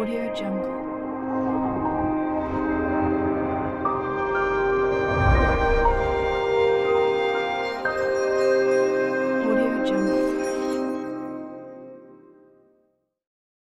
Audio Jungle. Audio Jungle.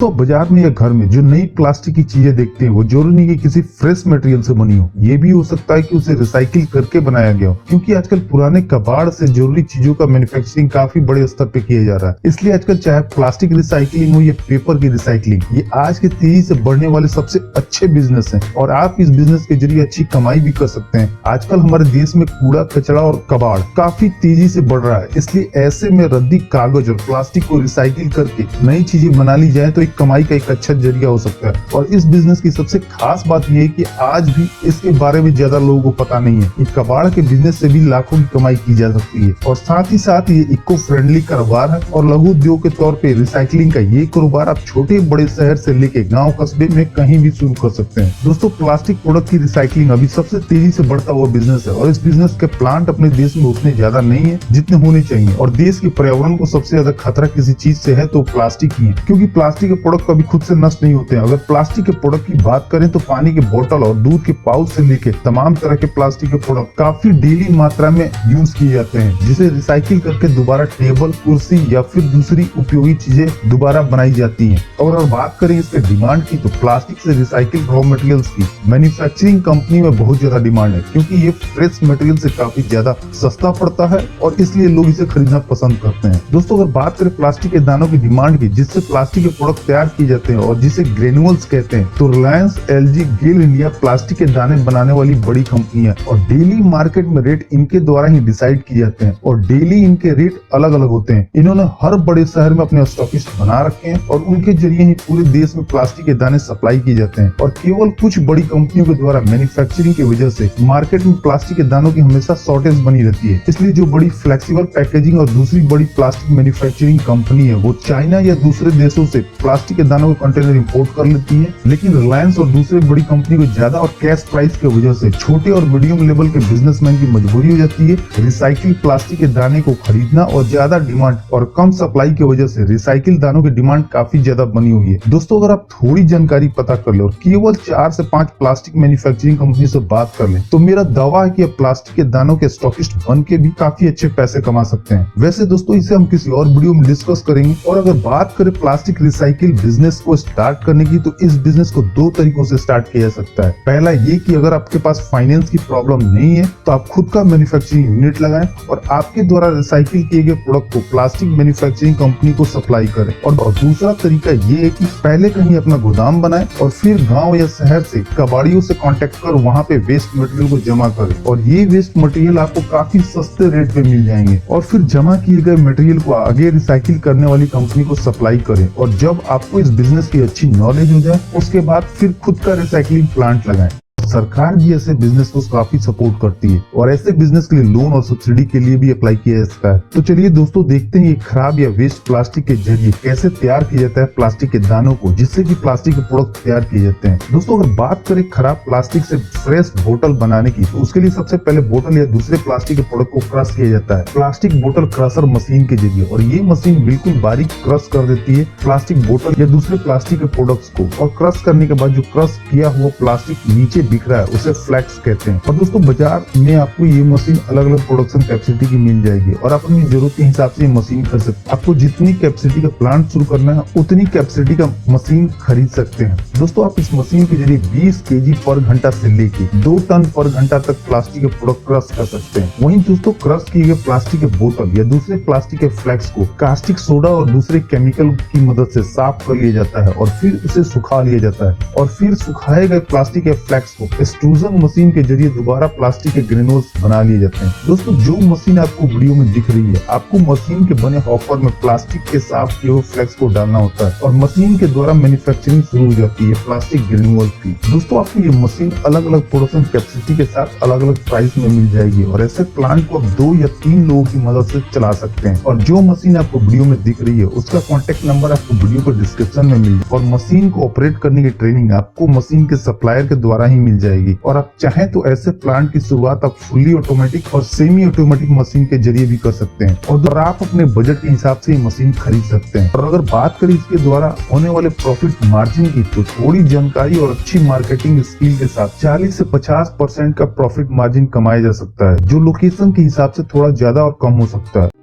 तो बाजार में या घर में जो नई प्लास्टिक की चीजें देखते हैं वो जरूरी नहीं कि किसी फ्रेश मटेरियल से बनी हो, ये भी हो सकता है कि उसे रिसाइकिल करके बनाया गया हो, क्योंकि आजकल पुराने कबाड़ से जरूरी चीजों का मैन्युफैक्चरिंग काफी बड़े स्तर पे किया जा रहा है। इसलिए आजकल चाहे प्लास्टिक रिसाइकलिंग हो या पेपर की रिसाइकलिंग, ये आज के तेजी से बढ़ने वाले सबसे अच्छे बिजनेस है और आप इस बिजनेस के जरिए अच्छी कमाई भी कर सकते हैं। आजकल हमारे देश में कूड़ा कचरा और कबाड़ काफी तेजी से बढ़ रहा है, इसलिए ऐसे में रद्दी कागज और प्लास्टिक को रिसाइकिल करके नई चीजें बना ली जाए तो कमाई का एक अच्छा जरिया हो सकता है। और इस बिजनेस की सबसे खास बात यह है कि आज भी इसके बारे में ज्यादा लोगों को पता नहीं है। इस कबाड़ के बिजनेस से भी लाखों की कमाई की जा सकती है और साथ ही साथ ये इको फ्रेंडली कारोबार है और लघु उद्योग के तौर पे रिसाइकलिंग का ये कारोबार आप छोटे बड़े शहर से लेके गाँव कस्बे में कहीं भी शुरू कर सकते हैं। दोस्तों, प्लास्टिक प्रोडक्ट की रिसाइकलिंग अभी सबसे तेजी से बढ़ता हुआ बिजनेस है और इस बिजनेस के प्लांट अपने देश में उतने ज्यादा नहीं है जितने होने चाहिए। और देश के पर्यावरण को सबसे ज्यादा खतरा किसी चीज से है तो प्लास्टिक ही है, क्योंकि प्लास्टिक के प्रोडक्ट कभी खुद से नष्ट नहीं होते हैं। अगर प्लास्टिक के प्रोडक्ट की बात करें तो पानी के बोतल और दूध के पाउच से लेकर तमाम तरह के प्लास्टिक के प्रोडक्ट काफी डेली मात्रा में यूज किए जाते हैं, जिसे रिसाइकिल करके दोबारा टेबल, कुर्सी या फिर दूसरी उपयोगी चीजें दोबारा बनाई जाती हैं। और अगर बात करें इसके डिमांड की तो प्लास्टिक से रिसाइकिल रॉ मटेरियल्स की मैन्युफैक्चरिंग कंपनी में बहुत ज्यादा डिमांड है, क्योंकि ये फ्रेश मटेरियल से काफी ज्यादा सस्ता पड़ता है और इसलिए लोग इसे खरीदना पसंद करते हैं। दोस्तों, अगर बात करें प्लास्टिक के दानों की डिमांड की जिससे प्लास्टिक के प्रोडक्ट तैयार किए जाते हैं और जिसे ग्रेन्युअल्स कहते हैं, तो रिलायंस, एलजी, गेल इंडिया प्लास्टिक के दाने बनाने वाली बड़ी कंपनी है और डेली मार्केट में रेट इनके द्वारा ही डिसाइड किए जाते हैं और डेली इनके रेट अलग अलग होते हैं। इन्होंने हर बड़े शहर में अपने स्टॉकिस्ट बना रखे हैं और उनके जरिए ही पूरे देश में प्लास्टिक के दाने सप्लाई किए जाते हैं। और केवल कुछ बड़ी कंपनियों के द्वारा मैन्युफैक्चरिंग की वजह से मार्केट में प्लास्टिक के दानों की हमेशा शॉर्टेज बनी रहती है। इसलिए जो बड़ी फ्लेक्सिबल पैकेजिंग और दूसरी बड़ी प्लास्टिक मैन्युफैक्चरिंग कंपनी है वो चाइना या दूसरे देशों से प्लास्टिक के दानों के कंटेनर इंपोर्ट कर लेती है। लेकिन रिलायंस और दूसरे बड़ी कंपनी को ज्यादा और कैश प्राइस की वजह से छोटे और मीडियम लेवल के बिजनेसमैन की मजबूरी हो जाती है रिसाइकिल प्लास्टिक के दाने को खरीदना और ज्यादा डिमांड और कम सप्लाई की वजह से रिसाइकिल दानों की डिमांड काफी ज्यादा बनी हुई है। दोस्तों, अगर आप थोड़ी जानकारी पता कर ले और केवल 4 से 5 प्लास्टिक मैन्युफैक्चरिंग कंपनी से बात कर ले तो मेरा दावा है कि आप प्लास्टिक के दानों के स्टॉकिस्ट बन के भी काफी अच्छे पैसे कमा सकते हैं। वैसे दोस्तों, इसे हम किसी और वीडियो में डिस्कस करेंगे। और अगर बात करें प्लास्टिक रिसाइकिल बिजनेस को स्टार्ट करने की तो इस बिजनेस को 2 तरीकों से स्टार्ट किया जा सकता है। पहला ये कि अगर आपके पास फाइनेंस की प्रॉब्लम नहीं है तो आप खुद का मैन्युफैक्चरिंग यूनिट लगाएं और आपके द्वारा रिसाइकिल किए गए प्रोडक्ट को प्लास्टिक मैन्युफैक्चरिंग कंपनी को सप्लाई करें। और दूसरा तरीका ये है कि पहले कहीं अपना गोदाम बनाएं और फिर गांव या शहर से कबाड़ियों से कांटेक्ट कर वहां पे वेस्ट मटेरियल को जमा करें और ये वेस्ट मटेरियल आपको काफी सस्ते रेट पे मिल जाएंगे। और फिर जमा किए गए मटेरियल को आगे रिसाइकिल करने वाली कंपनी को सप्लाई करें। और जब आपको इस बिजनेस की अच्छी नॉलेज हो जाए उसके बाद फिर खुद का रिसाइकलिंग प्लांट लगाएं। सरकार भी ऐसे बिजनेस को काफी सपोर्ट करती है और ऐसे बिजनेस के लिए लोन और सब्सिडी के लिए भी अप्लाई किया जा सकता है। तो चलिए दोस्तों, देखते हैं ये खराब या वेस्ट प्लास्टिक के जरिए कैसे तैयार किया जाता है प्लास्टिक के दानों को, जिससे कि प्लास्टिक के प्रोडक्ट तैयार किए जाते हैं। दोस्तों, अगर बात करें खराब प्लास्टिक से फ्रेश बोतल बनाने की तो उसके लिए सबसे पहले बोतल या दूसरे प्लास्टिक के प्रोडक्ट को क्रश किया जाता है प्लास्टिक बोतल क्रशर मशीन के जरिए। और ये मशीन बिल्कुल बारीक क्रश कर देती है प्लास्टिक बोतल या दूसरे प्लास्टिक के प्रोडक्ट्स को। और क्रश करने के बाद जो क्रश किया हुआ प्लास्टिक नीचे बिक रहा है उसे फ्लैक्स कहते हैं। और दोस्तों, बाजार में आपको ये मशीन अलग अलग प्रोडक्शन कैपेसिटी की मिल जाएगी और आप अपनी जरूरत के हिसाब से ये मशीन खरीद सकते हैं। आपको जितनी कैपेसिटी का प्लांट शुरू करना है उतनी कैपेसिटी का मशीन खरीद सकते हैं। दोस्तों, आप इस मशीन के जरिए 20 केजी पर घंटा से लेके 2 टन पर घंटा तक प्लास्टिक के प्रोडक्ट क्रश कर सकते हैं। वहीं दोस्तों, क्रश किए गए प्लास्टिक के बोतल या दूसरे प्लास्टिक के फ्लैक्स को कास्टिक सोडा और दूसरे केमिकल की मदद से साफ कर लिया जाता है और फिर उसे सुखा लिया जाता है और फिर सुखाए गए प्लास्टिक के फ्लैक्स को एक्सट्रूजन मशीन के जरिए दोबारा प्लास्टिक के ग्रेन्यूल्स बना लिए जाते हैं। दोस्तों, जो मशीन आपको वीडियो में दिख रही है, आपको मशीन के बने हॉपर में प्लास्टिक के साफ किए हुए फ्लैक्स को डालना होता है और मशीन के द्वारा मैन्युफैक्चरिंग शुरू हो जाती है प्लास्टिक ग्रेन्यूल्स की। दोस्तों, आपको ये मशीन अलग अलग प्रोडक्शन कैपेसिटी के साथ अलग अलग प्राइस में मिल जाएगी और ऐसे प्लांट को आप 2 या 3 लोगों की मदद से चला सकते हैं। और जो मशीन आपको वीडियो में दिख रही है उसका कॉन्टेक्ट नंबर आपको वीडियो को डिस्क्रिप्शन में मिल जाए और मशीन को ऑपरेट करने की ट्रेनिंग आपको मशीन के सप्लायर के द्वारा ही मिल मिल जाएगी। और आप चाहें तो ऐसे प्लांट की शुरुआत आप फुल्ली ऑटोमेटिक और सेमी ऑटोमेटिक मशीन के जरिए भी कर सकते हैं और आप अपने बजट के हिसाब से मशीन खरीद सकते हैं। और अगर बात करें इसके द्वारा होने वाले प्रॉफिट मार्जिन की, तो थोड़ी जानकारी और अच्छी मार्केटिंग स्किल के साथ 40 से 50% का प्रॉफिट मार्जिन कमाया जा सकता है, जो लोकेशन के हिसाब से थोड़ा ज्यादा और कम हो सकता है।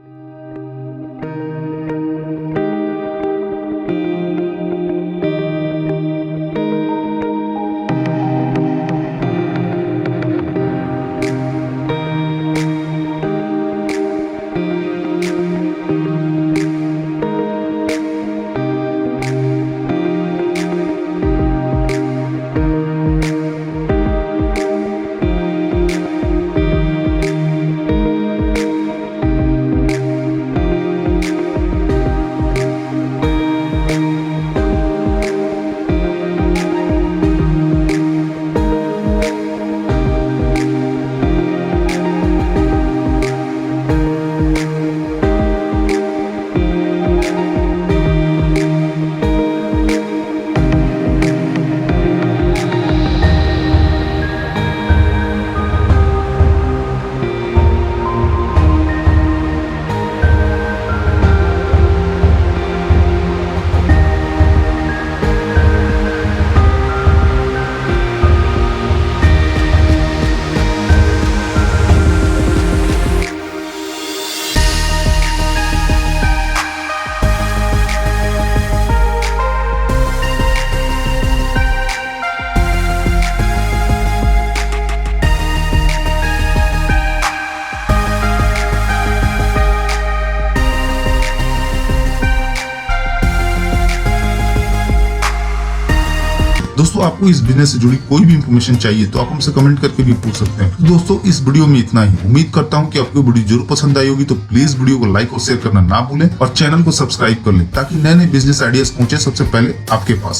दोस्तों आपको इस बिजनेस से जुड़ी कोई भी इंफॉर्मेशन चाहिए तो आप हमसे कमेंट करके भी पूछ सकते हैं। तो दोस्तों इस वीडियो में इतना ही। उम्मीद करता हूं कि आपको वीडियो जरूर पसंद आई होगी, तो प्लीज वीडियो को लाइक और शेयर करना ना भूलें और चैनल को सब्सक्राइब कर लें ताकि नए नए बिजनेस आइडियाज पहुंचे सबसे पहले आपके पास।